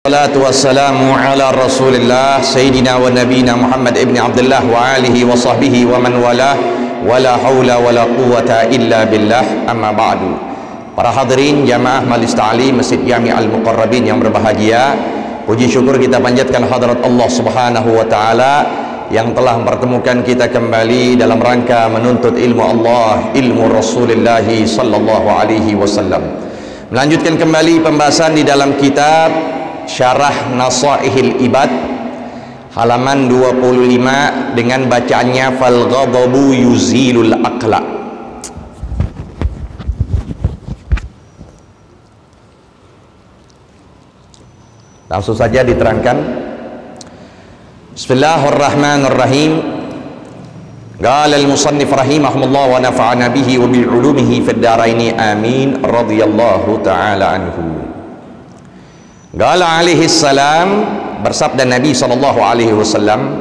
Salatu wassalamu ala rasulillah Sayyidina wa nabina Muhammad ibn Abdullah wa alihi wa sahbihi wa man walah wa la hawla wa la quwata illa billah, amma ba'du. Para hadirin jamaah Majelis Ta'lim Masjid Jami' Al-Muqarrabin yang berbahagia, puji syukur kita panjatkan hadirat Allah Subhanahu wa ta'ala yang telah mempertemukan kita kembali dalam rangka menuntut ilmu Allah, ilmu Rasulullah sallallahu alaihi wasallam. Melanjutkan kembali pembahasan di dalam kitab Syarah Nasaihil Ibad halaman 25 dengan bacaannya fal ghadabu yuzilul aqla. Langsung saja diterangkan. Bismillahirrahmanirrahim. Qala al-musannif rahimahullah wa nafa'ana bihi wa bi 'ulumihi fid dharain amin radhiyallahu ta'ala anhu. Qala alaihi salam, bersabda Nabi sallallahu alaihi wasallam,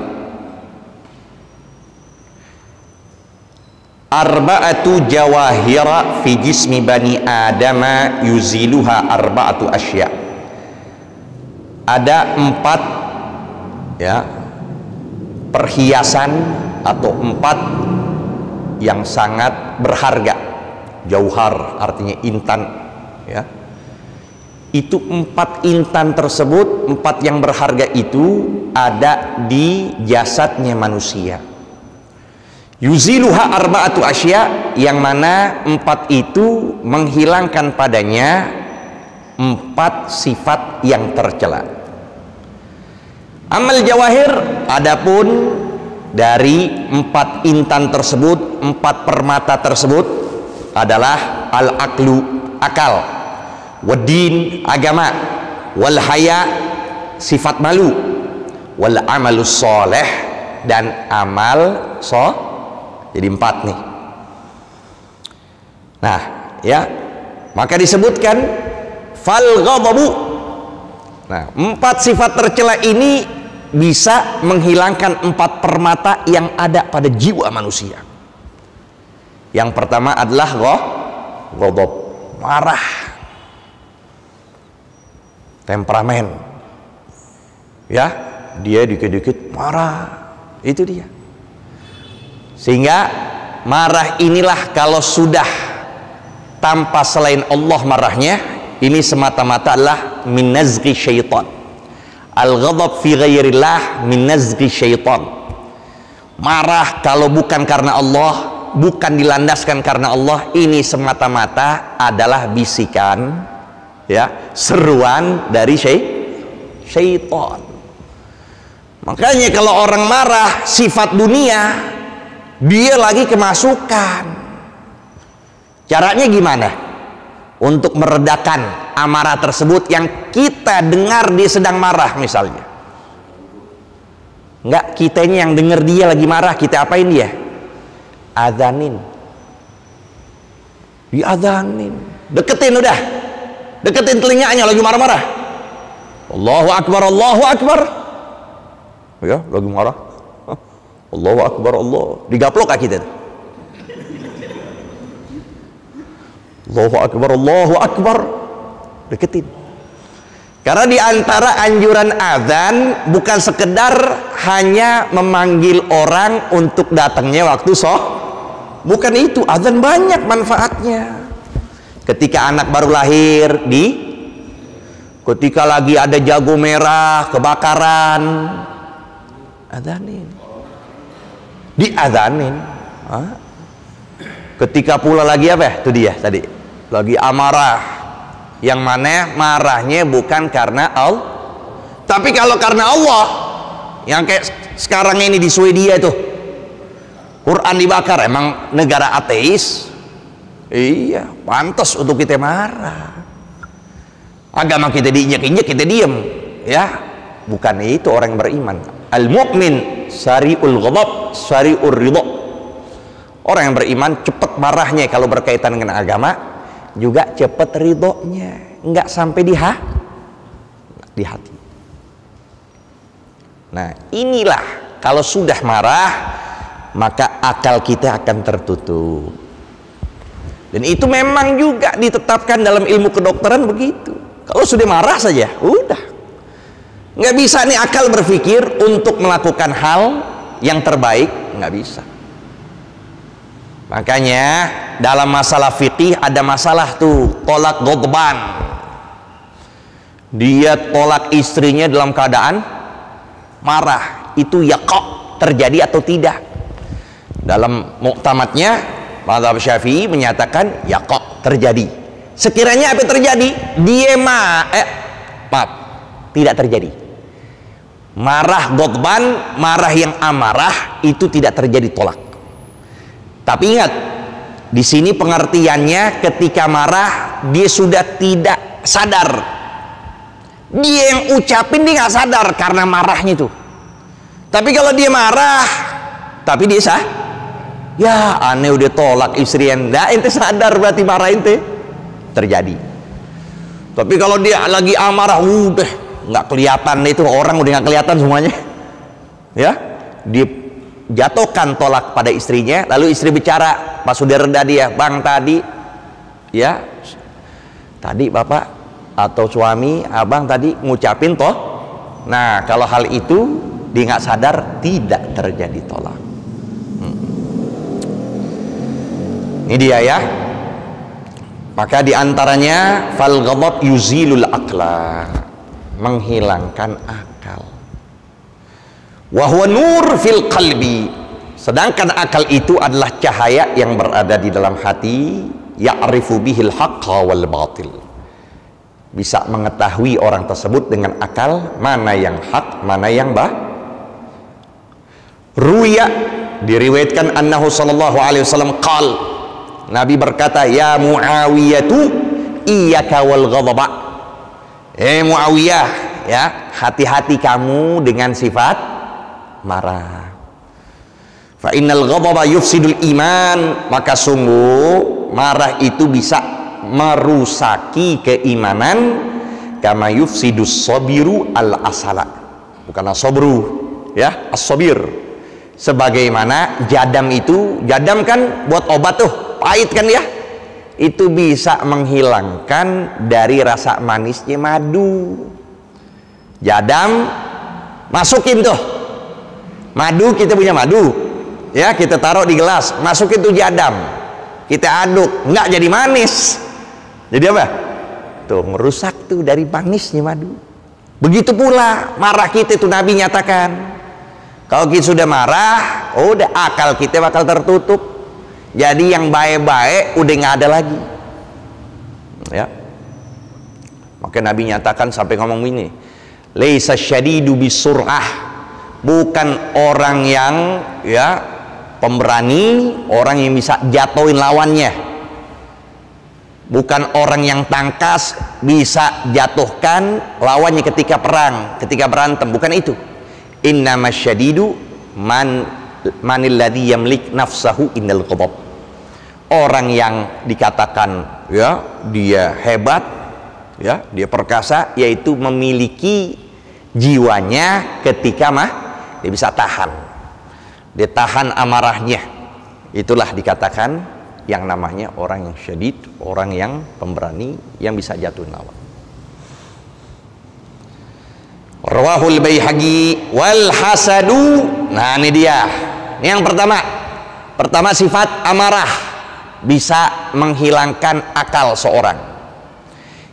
arba'atu jawahira fi jismi bani adama yuziluha arba'atu asya. Ada 4 perhiasan atau 4 yang sangat berharga. Jauhar artinya intan, ya. Itu 4 intan tersebut, 4 yang berharga itu ada di jasadnya manusia. Yuziluha arba'atu asya, yang mana 4 itu menghilangkan padanya 4 sifat yang tercela. Amal jawahir, adapun dari 4 intan tersebut, 4 permata tersebut adalah al-aqlu, akal, waddin, agama, wal haya, sifat malu, wal amalus soleh, dan amal jadi 4 nih. Nah, ya, maka disebutkan fal ghadabu. Nah, 4 sifat tercela ini bisa menghilangkan 4 permata yang ada pada jiwa manusia. Yang pertama adalah ghadab, marah, temperamen, ya, dia dikit-dikit marah, itu dia. Sehingga marah inilah kalau sudah tanpa selain Allah marahnya, ini semata-mata adalah min nazghi syaitan. Al-ghadab fi ghairillah min nazghi syaitan. Marah kalau bukan karena Allah, bukan dilandaskan karena Allah, ini semata-mata adalah bisikan, ya, seruan dari syaitan. Makanya kalau orang marah sifat dunia, dia lagi kemasukan. Caranya gimana untuk meredakan amarah tersebut yang kita dengar dia sedang marah misalnya? Enggak, kitanya yang dengar dia lagi marah, kita apain dia? Adzanin. Diadzanin. Deketin udah. Deketin telinganya lagi marah-marah. Allahu akbar, Allahu akbar. Ya, lagi marah. Allahu akbar, Allah. Digaplok kah kita? Allahu akbar, Allahu akbar. Deketin. Karena di antara anjuran azan bukan sekedar hanya memanggil orang untuk datangnya waktu bukan itu. Azan banyak manfaatnya. Ketika anak baru lahir, ketika lagi ada jago merah kebakaran, adzanin, diadzanin. Ketika pula lagi apa? Itu dia tadi, lagi amarah, yang mana marahnya bukan karena Allah, tapi kalau karena Allah, yang kayak sekarang ini di Swedia itu, Quran dibakar, emang negara ateis. Iya, pantas untuk kita marah. Agama kita diinjak-injak, kita diem, ya. Bukan itu orang beriman. Al-mu'min sari'ul ghadab, sari'ur ridha. Orang yang beriman cepat marahnya kalau berkaitan dengan agama, juga cepat ridhonya, enggak sampai di hati. Nah, inilah kalau sudah marah, maka akal kita akan tertutup. Dan itu memang juga ditetapkan dalam ilmu kedokteran begitu. Kalau sudah marah saja, udah Nggak bisa nih akal berpikir untuk melakukan hal yang terbaik, nggak bisa. Makanya dalam masalah fikih ada masalah tuh, tolak ghadban. Dia tolak istrinya dalam keadaan marah, itu yaqa, terjadi atau tidak? Dalam muktamadnya mazhab Syafi'i menyatakan yaqa, terjadi. Sekiranya apa terjadi? Dia tidak terjadi. Marah ghadban, marah yang amarah, itu tidak terjadi tolak. Tapi ingat, di sini pengertiannya ketika marah dia sudah tidak sadar. Dia yang ucapin dia nggak sadar karena marahnya itu. Tapi kalau dia marah, tapi dia ya aneh udah tolak istri anda, ente sadar berarti marah ente terjadi. Tapi kalau dia lagi amarah, udah nggak kelihatan, itu orang udah nggak kelihatan semuanya, ya, dijatuhkan tolak pada istrinya, lalu istri bicara pas sudah reda dia, bang tadi, ya, tadi bapak atau suami abang tadi ngucapin toh, nah kalau hal itu dia nggak sadar, tidak terjadi tolak. Ini dia ya. Maka diantaranya fal ghadab yuzilul aqla, menghilangkan akal. Wa huwa nur fil qalbi, sedangkan akal itu adalah cahaya yang berada di dalam hati, ya'rifu bihil haqqa wal batil. Bisa mengetahui orang tersebut dengan akal mana yang hak, mana yang ruya, diriwayatkan annahu sallallahu alaihi wasallam qal, Nabi berkata, ya Muawiyatu iyyaka wal ghadaba. Muawiyah, ya, hati-hati kamu dengan sifat marah. Fa innal ghadaba yufsidul iman, maka sungguh marah itu bisa merusaki keimanan, kama yufsidus sabiru al asala, bukan as-sabru, ya, as-sabir. Sebagaimana jadam itu, jadam kan buat obat tuh, pahit kan ya, itu bisa menghilangkan dari rasa manisnya madu. Jadam masukin tuh madu, kita punya madu ya, kita taruh di gelas, masukin tuh jadam, kita aduk, nggak jadi manis, jadi apa tuh, merusak tuh dari manisnya madu. Begitu pula marah kita itu, Nabi nyatakan kalau kita sudah marah, udah akal kita bakal tertutup. Jadi yang baik-baik udah nggak ada lagi, ya. Maka Nabi nyatakan sampai ngomong ini, laisa syadidu bisur'ah, bukan orang yang, ya, pemberani, orang yang bisa jatuhin lawannya, bukan orang yang tangkas bisa jatuhkan lawannya ketika perang, ketika berantem, bukan itu. Innamas syadidu manil ladzi yamlik nafsahu innal ghadab. Orang yang dikatakan, ya, dia hebat, ya, dia perkasa, yaitu memiliki jiwanya ketika dia bisa tahan, dia tahan amarahnya. Itulah dikatakan yang namanya orang yang syadid, orang yang pemberani, yang bisa jatuhin lawan. Rawahul Baihaqi wal hasadu. Nah ini dia, ini yang pertama sifat amarah bisa menghilangkan akal seorang.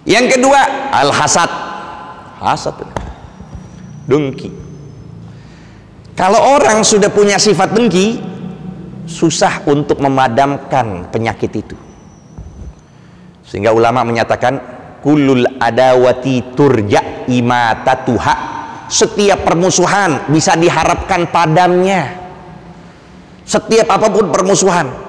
Yang kedua al hasad, dengki. Kalau orang sudah punya sifat dengki, susah untuk memadamkan penyakit itu. Sehingga ulama menyatakan kullul adawati turja imatatuha, setiap permusuhan bisa diharapkan padamnya. Setiap apapun permusuhan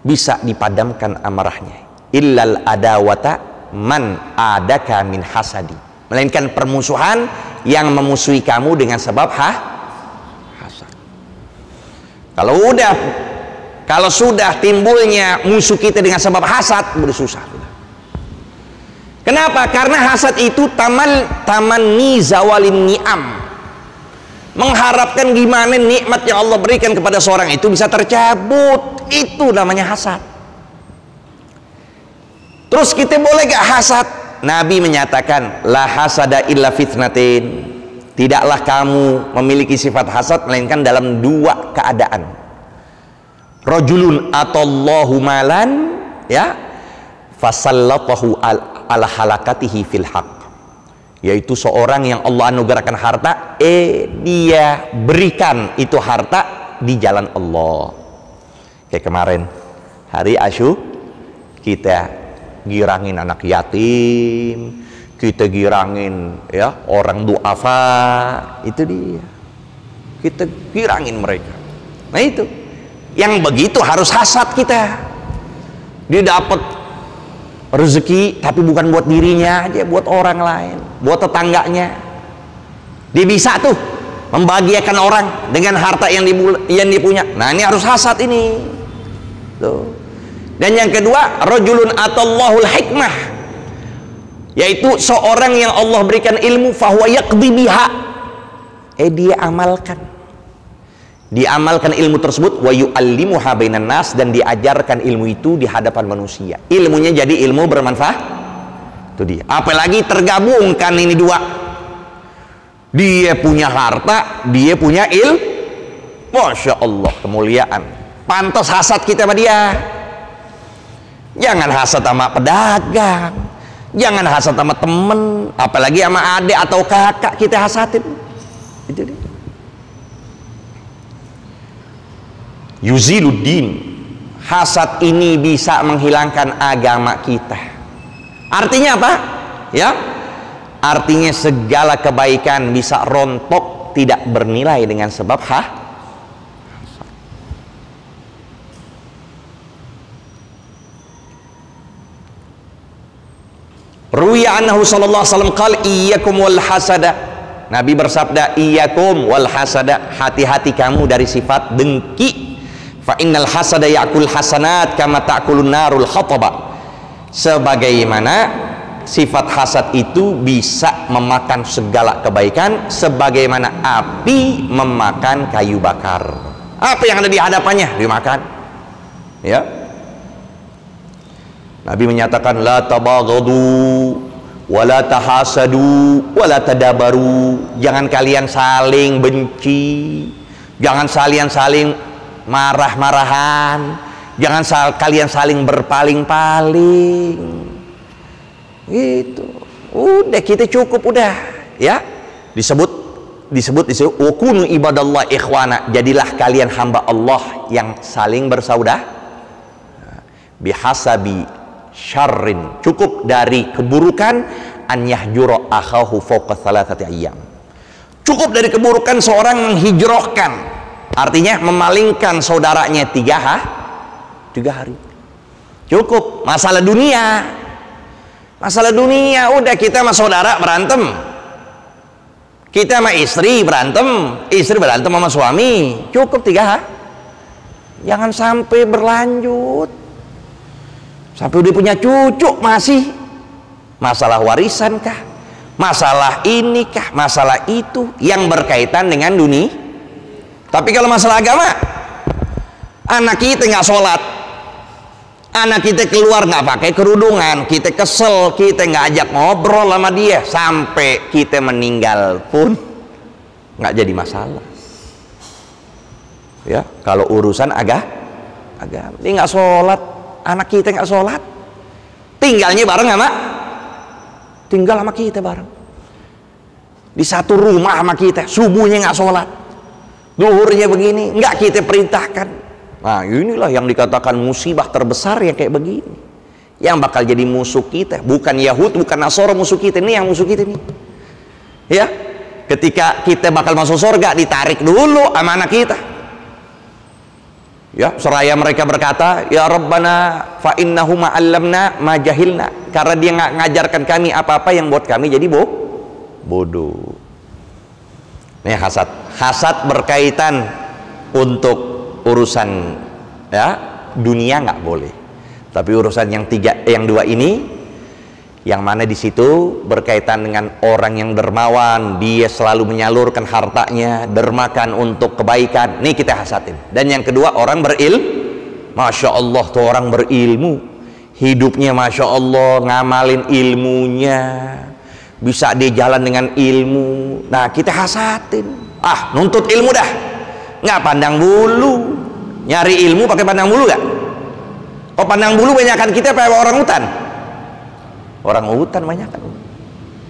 bisa dipadamkan amarahnya. Illal adawata man adaka min hasadi, melainkan permusuhan yang memusuhi kamu dengan sebab hasad. Kalau sudah timbulnya musuh kita dengan sebab hasad, udah susah. Kenapa? Karena hasad itu tamanni zawalin ni'am, mengharapkan gimana nikmat yang Allah berikan kepada seorang itu bisa tercabut. Itu namanya hasad. Terus kita boleh gak hasad? Nabi menyatakan la hasada illa fitnatin, Tidaklah kamu memiliki sifat hasad melainkan dalam dua keadaan. Rajulun atallahu malan, ya, fasallatahu ala halakatihi fil haq, yaitu seorang yang Allah anugerahkan harta, dia berikan itu harta di jalan Allah. Kayak kemarin hari Asyura, kita girangin anak yatim, kita girangin ya orang duafa, itu dia, kita girangin mereka. Nah itu yang begitu harus hasad kita. Dia dapat rezeki tapi bukan buat dirinya aja, buat orang lain, buat tetangganya. Dia bisa tuh membahagiakan orang dengan harta yang dia punya. Nah ini harus hasad ini tuh. Dan yang kedua, rajulun atallahul hikmah, yaitu seorang yang Allah berikan ilmu, fahuwa yaqdi biha, dia amalkan ilmu tersebut, wa yu'allimuha bainan nas, dan diajarkan ilmu itu di hadapan manusia. Ilmunya jadi ilmu bermanfaat. Itu dia. Apalagi tergabungkan ini dua, dia punya harta, dia punya Masya Allah, kemuliaan. Pantas hasad kita sama dia. Jangan hasad sama pedagang, jangan hasad sama temen, apalagi sama adik atau kakak kita hasadin. Itu dia. Yuziluddin, hasad ini bisa menghilangkan agama kita. Artinya apa? Ya, artinya segala kebaikan bisa rontok, tidak bernilai dengan sebab Ruwiya annahu sallallahu alaihi wasallam qala iyyakum wal hasada. Nabi bersabda, iyyakum wal hasada, hati-hati kamu dari sifat dengki. Fa innal hasada ya'kul hasanat kama ta'kulun narul hataba. Sebagaimana sifat hasad itu bisa memakan segala kebaikan sebagaimana api memakan kayu bakar. Apa yang ada di hadapannya dimakan. Ya. Nabi menyatakan la tabaghadu wa la tahasadu wa la tadabaru. Jangan kalian saling benci, jangan saling marah-marahan, jangan kalian saling berpaling-paling. Gitu. Udah kita cukup udah, ya. Disebut ukunu ibadallah ikhwana. Jadilah kalian hamba Allah yang saling bersaudara. Bihasabi syarrin, cukup dari keburukan an yahjura akhahu fawqa thalathati ayyam. Cukup dari keburukan seorang menghijrahkan, artinya memalingkan saudaranya 3 hari. Cukup. Masalah dunia udah, kita sama saudara berantem, kita sama istri berantem sama suami, cukup 3 hari. Jangan sampai berlanjut sampai udah punya cucu masih masalah warisan kah, masalah ini kah, masalah itu yang berkaitan dengan dunia. Tapi kalau masalah agama, anak kita nggak sholat, anak kita keluar nggak pakai kerudungan, kita kesel, kita nggak ajak ngobrol sama dia, sampai kita meninggal pun nggak jadi masalah. Ya, kalau urusan agama, dia nggak sholat, anak kita nggak sholat, tinggal sama kita bareng di satu rumah sama kita, subuhnya nggak sholat, duhurnya begini, nggak kita perintahkan. Nah inilah yang dikatakan musibah terbesar yang kayak begini, yang bakal jadi musuh kita. Bukan Yahud, bukan Nasara musuh kita, ini yang musuh kita nih. Ya, ketika kita bakal masuk surga, ditarik dulu sama anak kita. Ya, seraya mereka berkata, ya Rabbana fa innahu ma'allamna ma jahilna, karena dia nggak ngajarkan kami apa-apa yang buat kami jadi bodoh. Nih hasad berkaitan untuk urusan ya dunia nggak boleh, tapi urusan yang dua ini, yang mana di situ berkaitan dengan orang yang dermawan, dia selalu menyalurkan hartanya, dermakan untuk kebaikan, nih kita hasadin. Dan yang kedua, orang Masya Allah tuh orang berilmu, hidupnya Masya Allah ngamalin ilmunya, bisa dia jalan dengan ilmu. Nah kita hasatin, nuntut ilmu dah, nggak pandang bulu. Nyari ilmu pakai pandang bulu gak? Oh pandang bulu banyakan kita apa orang hutan? Orang hutan banyakan.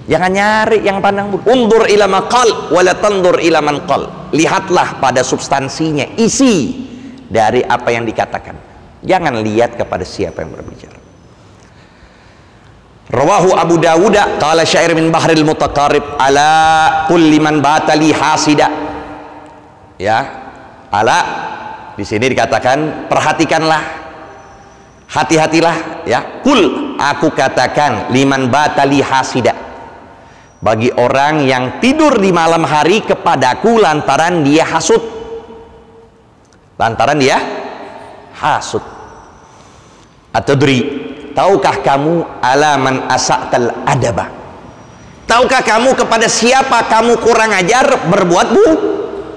Jangan nyari yang pandang bulu. Undur ila maqal wala tandur ila man qal. Lihatlah pada substansinya, isi dari apa yang dikatakan. Jangan lihat kepada siapa yang berbicara. Rawahu Abu Dawud qala syair min bahril mutaqarrib ala kulli man batali hasida. Ya, ala di sini dikatakan perhatikanlah, hati-hatilah ya. Kul, aku katakan, liman batali hasida, bagi orang yang tidur di malam hari kepadaku lantaran dia hasud. Lantaran dia hasud. Atadri, tahukah kamu alaman asa'tal adaba? Tahukah kamu kepada siapa kamu kurang ajar berbuat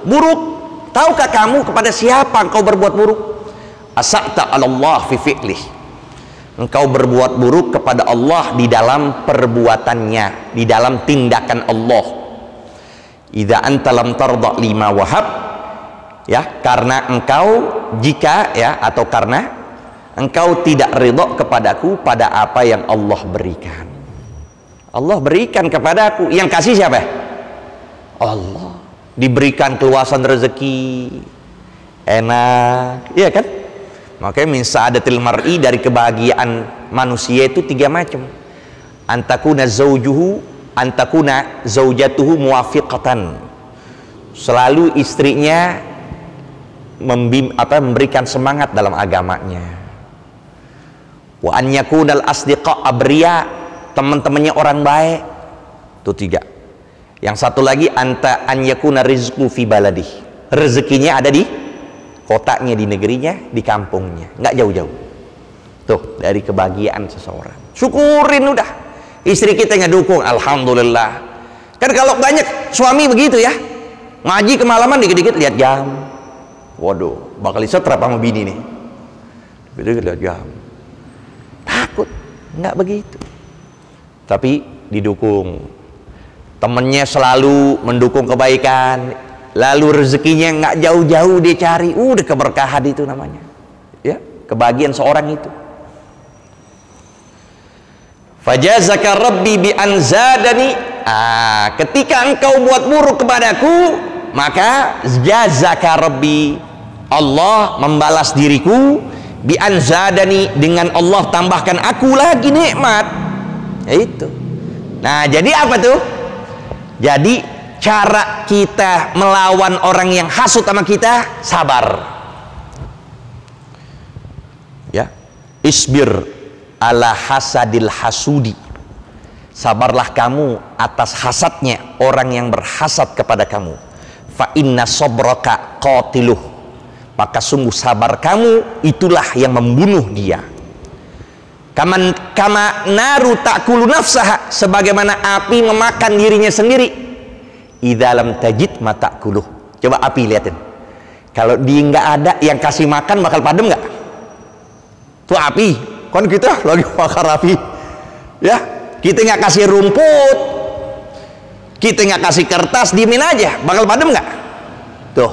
buruk? Tahukah kamu kepada siapa engkau berbuat buruk? Asa'ta 'ala Allah fi fi'lih. Engkau berbuat buruk kepada Allah di dalam perbuatannya, di dalam tindakan Allah. Idza anta lam tarda lima wahab, ya, karena engkau jika ya atau karena engkau tidak ridha kepadaku pada apa yang Allah berikan. Allah berikan kepadaku, yang kasih siapa? Allah. Diberikan keluasan rezeki, enak, iya kan? Makanya min sa'adatil mar'i, dari kebahagiaan manusia itu 3 macam. Antakuna zaujatuhu muwafiqatan, selalu istrinya memberikan semangat dalam agamanya. Wa an yakunal asdiqa abriya, teman-temannya orang baik. Itu 3. Yang satu lagi anta an yakuna rizqu fi baladih, rezekinya ada di kotanya, di negerinya, di kampungnya, nggak jauh-jauh. Tuh, dari kebahagiaan seseorang. Syukurin udah. Istri kita ngedukung, alhamdulillah. Kan kalau banyak suami begitu ya, ngaji kemalaman dikit-dikit lihat jam. Waduh, bakal setrap sama bini nih. Dikit-dikit lihat jam. Takut, nggak begitu. Tapi didukung. Temennya selalu mendukung kebaikan, lalu rezekinya nggak jauh-jauh dia cari, udah keberkahan itu namanya, ya, kebahagiaan seorang itu. Fajazaka Rabbi bi anzadani, ketika engkau buat buruk kepadaku, maka jazaka Rabbi, Allah membalas diriku, bi anzadani, dengan Allah tambahkan aku lagi nikmat, ya itu. Nah jadi apa tuh? Jadi cara kita melawan orang yang hasut sama kita, sabar. Ya, isbir ala hasadil hasudi. Sabarlah kamu atas hasadnya orang yang berhasad kepada kamu. Fa inna sabraka qatiluh. Maka sungguh sabar kamu itulah yang membunuh dia. Kama naru ta'kulu nafsaha, sebagaimana api memakan dirinya sendiri. Idza lam tajid ma ta'kuluh. Coba api lihatin. Kalau dia nggak ada yang kasih makan, bakal padam nggak? Tuh api. Kan kita lagi bakar api. Ya, kita nggak kasih rumput, kita nggak kasih kertas, diemin aja, bakal padam nggak? Tuh,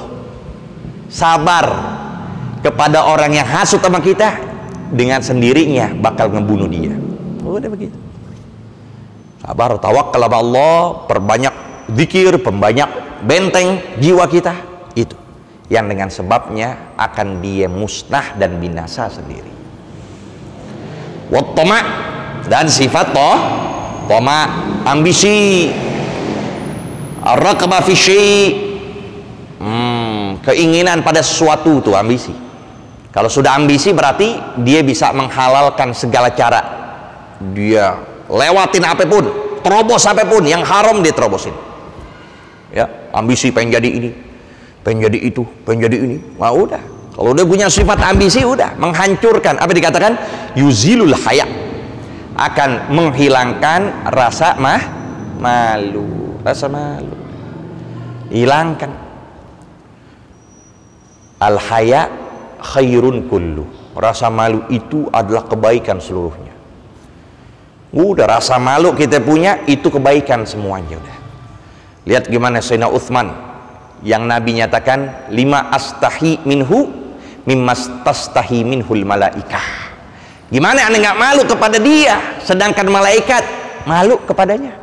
sabar kepada orang yang hasut sama kita, dengan sendirinya bakal ngebunuh dia. Udah begitu. Sabar, tawakal kepada Allah, perbanyak zikir, perbanyak benteng jiwa kita, itu yang dengan sebabnya akan dia musnah dan binasa sendiri. Wattama, dan sifat tama, ambisi, ar-raqba fi syai', keinginan pada sesuatu, tuh ambisi. Kalau sudah ambisi berarti dia bisa menghalalkan segala cara. Dia lewatin apapun, terobos apapun, yang haram dia terobosin. Ya, ambisi pengen jadi ini, pengen jadi itu, pengen jadi ini. Wah udah. Kalau udah punya sifat ambisi, udah menghancurkan. Apa dikatakan? Yuzilul haya, akan menghilangkan rasa malu, rasa malu. Hilangkan. Al haya khairun kullu, rasa malu itu adalah kebaikan seluruhnya. Udah rasa malu kita punya, itu kebaikan semuanya udah. Lihat gimana Sayyidina Utsman yang Nabi nyatakan, lima astahi minhu mimmastastahi minhul malaikah. Gimana Anda nggak malu kepada dia, sedangkan malaikat malu kepadanya?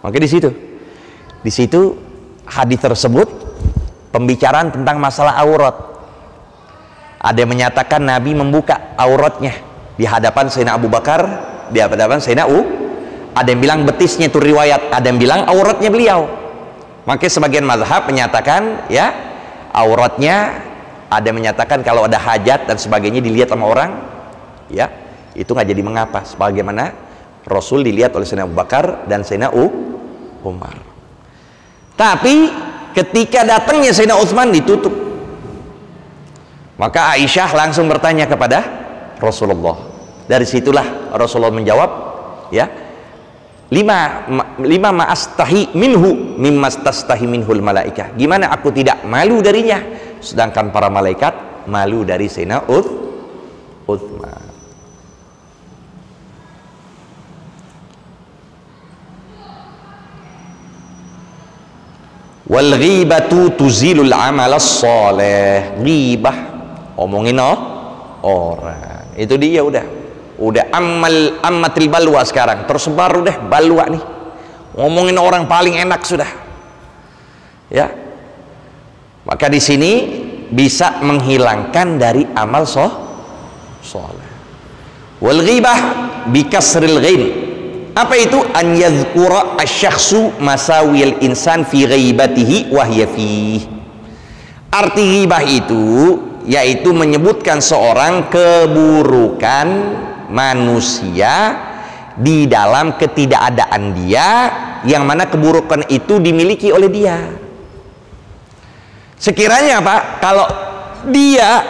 Maka di situ hadis tersebut pembicaraan tentang masalah aurat. Ada yang menyatakan Nabi membuka auratnya di hadapan Sayyidina Abu Bakar, di hadapan Sayyidina ada yang bilang betisnya, itu riwayat, ada yang bilang auratnya beliau. Maka sebagian mazhab menyatakan ya auratnya, ada yang menyatakan kalau ada hajat dan sebagainya dilihat sama orang, ya itu nggak jadi mengapa, sebagaimana Rasul dilihat oleh Sayyidina Abu Bakar dan Sayyidina Umar. Tapi ketika datangnya Sayyidina Utsman ditutup. Maka Aisyah langsung bertanya kepada Rasulullah. Dari situlah Rasulullah menjawab, ya, lima ma'astahi minhu mimmastastahi minhul malaikah. Gimana aku tidak malu darinya, sedangkan para malaikat malu dari Sayyidina Utsman. Wal ghibatu tuzilul amalas shalih. Ghibah, omongin orang. Itu dia udah ammatil balwa sekarang. Tersebar udah balwa nih. Ngomongin orang paling enak sudah. Ya. Maka di sini bisa menghilangkan dari amal shalih. Wal ghibah bi kasril ghain. Apa itu? An yadhkura asy-syakhsu masawil insan fi ghaibatihi wa hiya fihi. Arti ghibah itu yaitu menyebutkan seorang keburukan manusia di dalam ketidakadaan dia, yang mana keburukan itu dimiliki oleh dia. Sekiranya apa? Kalau dia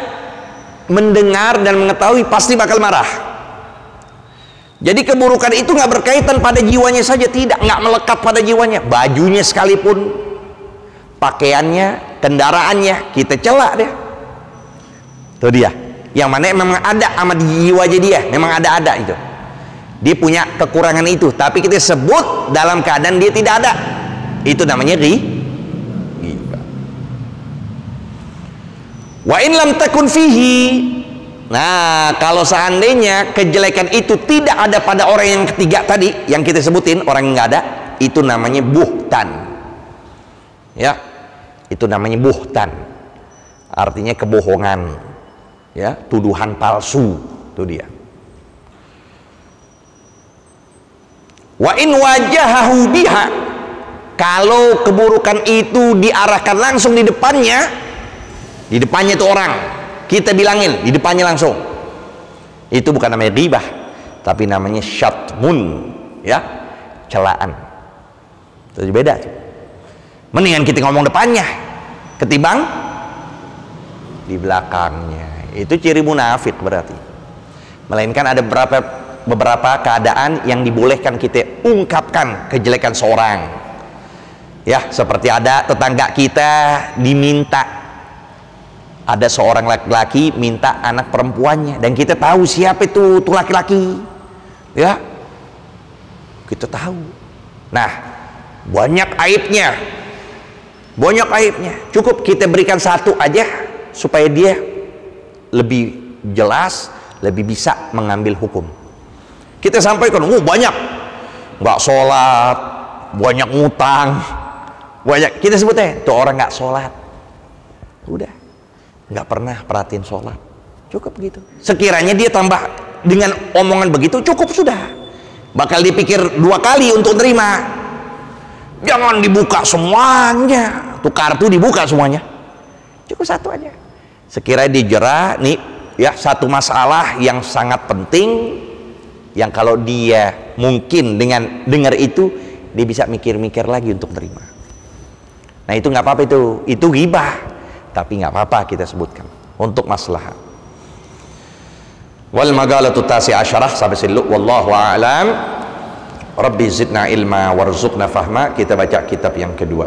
mendengar dan mengetahui, pasti bakal marah. Jadi keburukan itu nggak berkaitan pada jiwanya saja, tidak, nggak melekat pada jiwanya. Bajunya sekalipun, pakaiannya, kendaraannya, kita celak deh. Itu dia. Yang mana memang ada sama di jiwa dia, memang ada itu. Dia punya kekurangan itu, tapi kita sebut dalam keadaan dia tidak ada. Itu namanya ghibah. Wa in lam takun fihi. Nah, kalau seandainya kejelekan itu tidak ada pada orang yang ketiga tadi, yang kita sebutin, orang yang nggak ada, itu namanya buhtan. Ya, itu namanya buhtan. Artinya kebohongan, ya, tuduhan palsu, itu dia. Wa in wajahahu biha. Kalau keburukan itu diarahkan langsung di depannya itu orang, kita bilangin di depannya langsung, itu bukan namanya ghibah, tapi namanya syatmun, ya, celaan. Itu beda. Mendingan kita ngomong depannya ketimbang di belakangnya. Itu ciri munafik berarti. Melainkan ada beberapa keadaan yang dibolehkan kita ungkapkan kejelekan seorang. Ya, seperti ada tetangga kita diminta, ada seorang laki-laki minta anak perempuannya, dan kita tahu siapa itu laki-laki, ya, kita tahu. Nah, banyak aibnya, cukup kita berikan satu aja supaya dia lebih jelas, lebih bisa mengambil hukum. Kita sampaikan, banyak nggak sholat, banyak ngutang, banyak, kita sebutnya tuh orang nggak sholat, udah nggak pernah perhatiin sholat, cukup gitu. Sekiranya dia tambah dengan omongan begitu, cukup sudah, bakal dipikir dua kali untuk terima. Jangan dibuka semuanya, tuh kartu dibuka semuanya, cukup satu aja. Sekiranya dijerah nih, ya, satu masalah yang sangat penting, yang kalau dia mungkin dengan dengar itu dia bisa mikir-mikir lagi untuk terima. Nah, itu nggak apa-apa, itu ghibah, tapi nggak apa-apa kita sebutkan untuk maslahat. Wal magalatu tasi asyarah, sampai sini wallahu a'lam. Rabbi zidna ilma warzuqna fahma. Kita baca kitab yang kedua.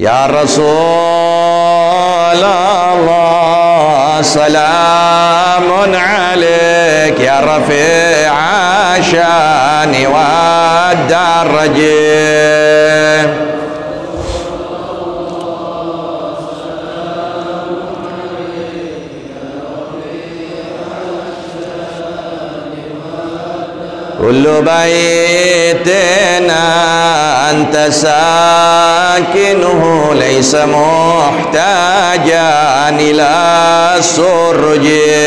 Ya Rasulullah, salamun alaik ya rafi'a syani wa darajim. Kullu baitina anta sakinuhu laysa muhtajan ila surji.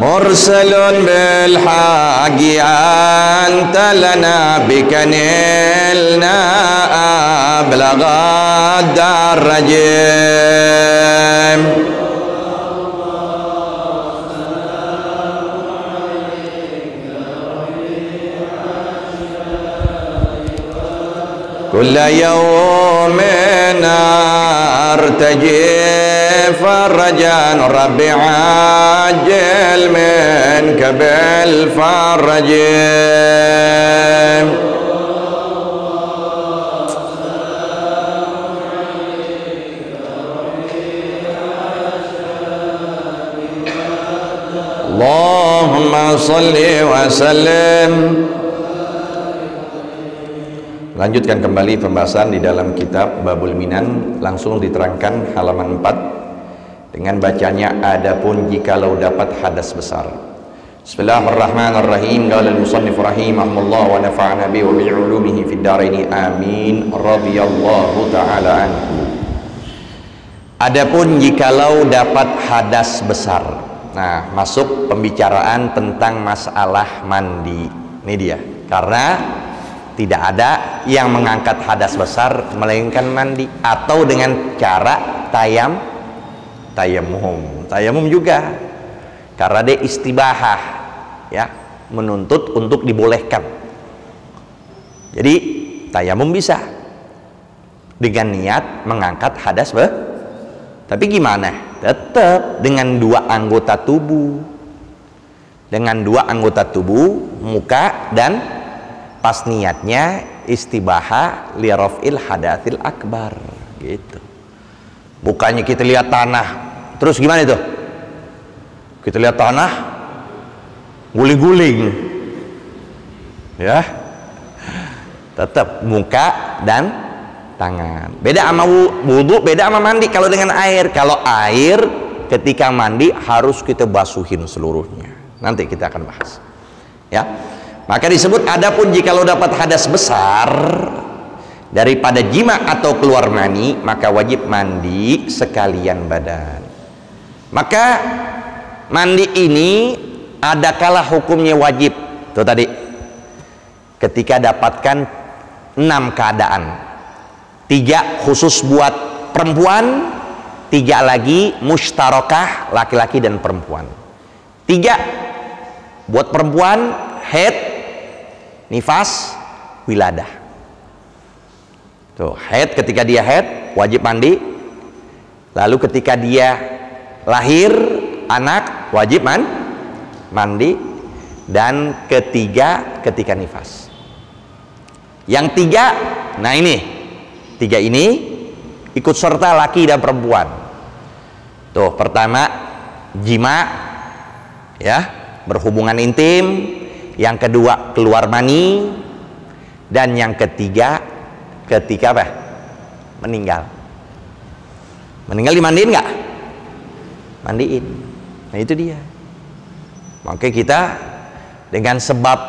Mursalun bil haqi anta lana bikanilna ablagad darajim. Kulla yawmin artaji فرجان ربي عاجل منك بالفرج. اللهم صل وسلم. Lanjutkan kembali pembahasan di dalam kitab Babul Minan, langsung diterangkan halaman 4 dengan bacanya adapun jikalau dapat hadas besar. Bismillahirrahmanirrahim. Qala al-musannif rahimahullah wa nafa'ana bi wa bi 'ulumihi fid dharain amin radhiyallahu ta'ala anhu. Adapun jikalau dapat hadas besar. Nah, masuk pembicaraan tentang masalah mandi. Ini dia. Karena tidak ada yang mengangkat hadas besar melainkan mandi atau dengan cara tayamum juga, karena dia istibahah, ya, menuntut untuk dibolehkan. Jadi tayamum bisa dengan niat mengangkat hadas tapi gimana? Tetap dengan dua anggota tubuh, muka dan pas niatnya istibaha li raf'il hadatsil akbar gitu. Bukannya kita lihat tanah terus gimana itu? Kita lihat tanah guling-guling, ya. Tetap muka dan tangan. Beda sama wudu, beda sama mandi. Kalau dengan air, kalau air ketika mandi harus kita basuhin seluruhnya. Nanti kita akan bahas, ya. Maka disebut adapun jikalau dapat hadas besar daripada jima atau keluar mani, maka wajib mandi sekalian badan. Maka mandi ini ada kala hukumnya wajib. Tuh tadi ketika dapatkan 6 keadaan, 3 khusus buat perempuan, 3 lagi mustarakah laki-laki dan perempuan. 3 buat perempuan haid, nifas, wiladah. Tuh, haid, ketika dia haid wajib mandi. Lalu ketika dia lahir anak wajib mandi. Dan ketiga ketika nifas. Yang 3, nah ini 3 ini ikut serta laki dan perempuan. Tuh, pertama jima, ya, berhubungan intim. Yang kedua keluar mani, dan yang ketiga ketika apa? Meninggal. Meninggal dimandiin nggak? Mandiin. Nah itu dia. Makanya kita dengan sebab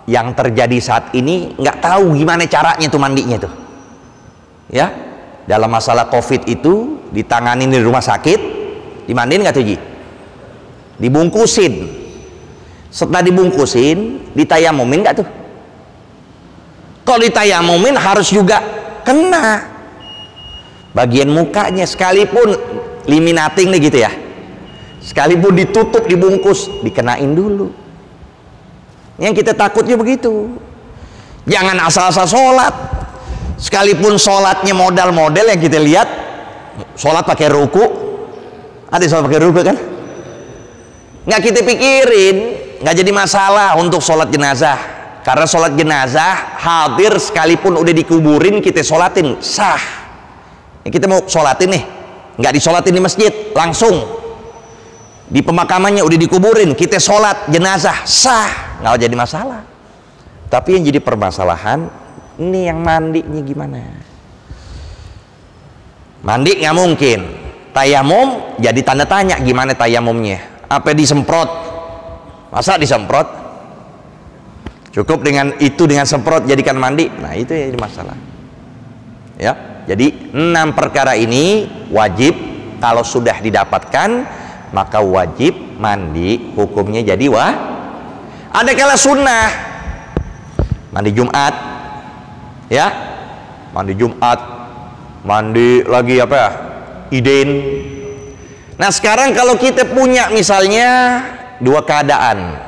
yang terjadi saat ini nggak tahu gimana caranya tuh mandinya tuh, ya. Dalam masalah COVID itu ditangani di rumah sakit, dimandiin nggak tuh Ji? Dibungkusin. Setelah dibungkusin, ditayamumin nggak tuh? Kalau ditayamumin harus juga kena bagian mukanya, sekalipun liminating nih gitu ya, sekalipun ditutup dibungkus, dikenain dulu. Yang kita takutnya begitu. Jangan asal-asal sholat, sekalipun sholatnya modal-model yang kita lihat, sholat pakai ruku, Ada sholat pakai rukuk kan? Nggak kita pikirin, nggak jadi masalah untuk sholat jenazah. Karena sholat jenazah hadir sekalipun udah dikuburin kita sholatin sah. Kita mau sholatin nih, nggak disolatin di masjid, langsung di pemakamannya udah dikuburin, kita sholat jenazah sah, nggak jadi masalah. Tapi yang jadi permasalahan ini yang mandinya gimana? Mandi nggak mungkin, tayamum jadi tanda tanya gimana tayamumnya. Apa disemprot? Masa disemprot? Cukup dengan itu, dengan semprot jadikan mandi? Nah itu yang jadi masalah ya. Jadi 6 perkara ini wajib, kalau sudah didapatkan maka wajib mandi, hukumnya jadi ada kala sunnah, mandi Jumat ya, mandi Jumat, mandi lagi apa ya, Idin. Nah sekarang kalau kita punya misalnya 2 keadaan,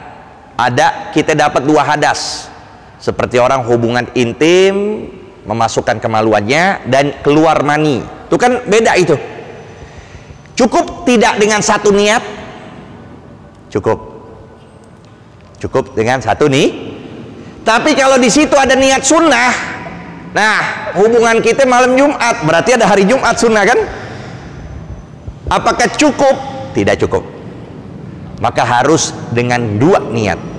ada kita dapat 2 hadas, seperti orang hubungan intim, memasukkan kemaluannya dan keluar mani, itu kan beda itu. Cukup tidak dengan satu niat? Cukup dengan satu nih. Tapi kalau di situ ada niat sunnah, nah hubungan kita malam Jumat, berarti ada hari Jumat sunnah kan? Apakah cukup? Tidak cukup. Maka harus dengan 2 niat.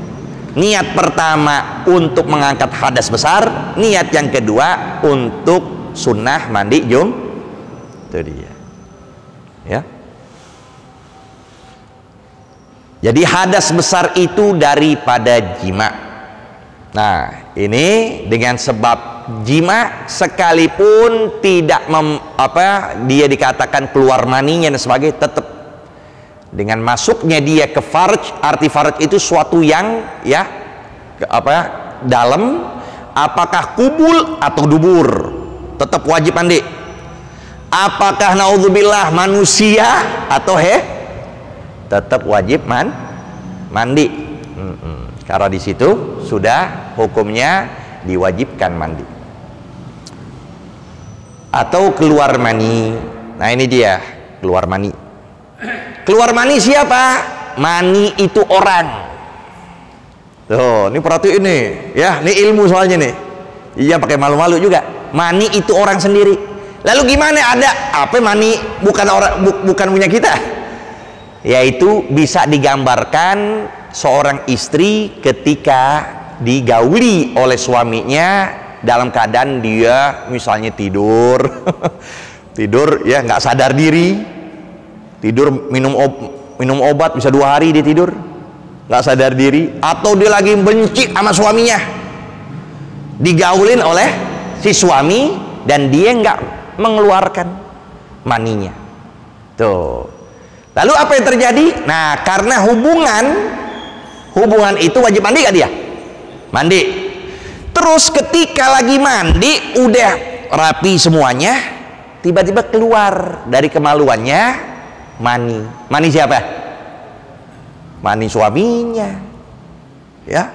Niat pertama untuk mengangkat hadas besar, niat yang kedua untuk sunnah mandi itu dia ya. Jadi hadas besar itu daripada jima. Nah ini dengan sebab jima sekalipun tidak dia dikatakan keluar maninya dan sebagainya, tetap dengan masuknya dia ke farj. Arti farj itu suatu yang ya dalam, apakah kubul atau dubur, tetap wajib mandi. Apakah naudzubillah manusia atau tetap wajib mandi. Karena di situ sudah hukumnya diwajibkan mandi. Atau keluar mani. Nah ini dia keluar mani. Keluar mani siapa? Mani itu orang. Tuh, ini perhati ini ya, ini ilmu soalnya nih. Iya pakai malu-malu juga. Mani itu orang sendiri. Lalu gimana ada apa mani bukan orang, bukan punya kita? Yaitu bisa digambarkan seorang istri ketika digauli oleh suaminya dalam keadaan dia misalnya tidur tidur ya nggak sadar diri, tidur minum obat bisa 2 hari dia tidur nggak sadar diri, atau dia lagi benci sama suaminya, digaulin oleh si suami dan dia nggak mengeluarkan maninya. Tuh, lalu apa yang terjadi? Nah karena hubungan itu wajib mandi gak dia? Mandi. Terus ketika lagi mandi udah rapi semuanya, tiba-tiba keluar dari kemaluannya mani. Mani siapa? Mani suaminya ya,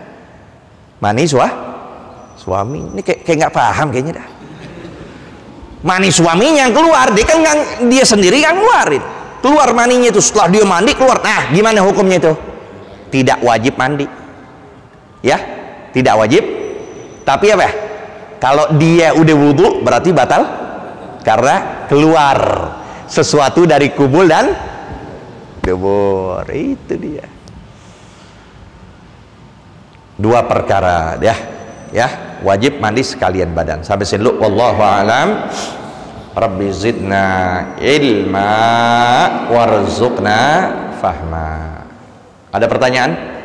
mani suami. Ini kayak nggak paham kayaknya dah. Mani suaminya yang keluar, dia kan dia sendiri yang ngeluarin, keluar maninya itu setelah dia mandi keluar. Nah gimana hukumnya itu? Tidak wajib mandi ya, tidak wajib. Tapi apa? Kalau dia udah wudhu berarti batal karena keluar sesuatu dari kubul dan dubur. Itu dia 2 perkara ya, wajib mandi sekalian badan. Sampai sini dulu, wallahu alam. Rabbi zidna ilma warzuqna fahma. Ada pertanyaan?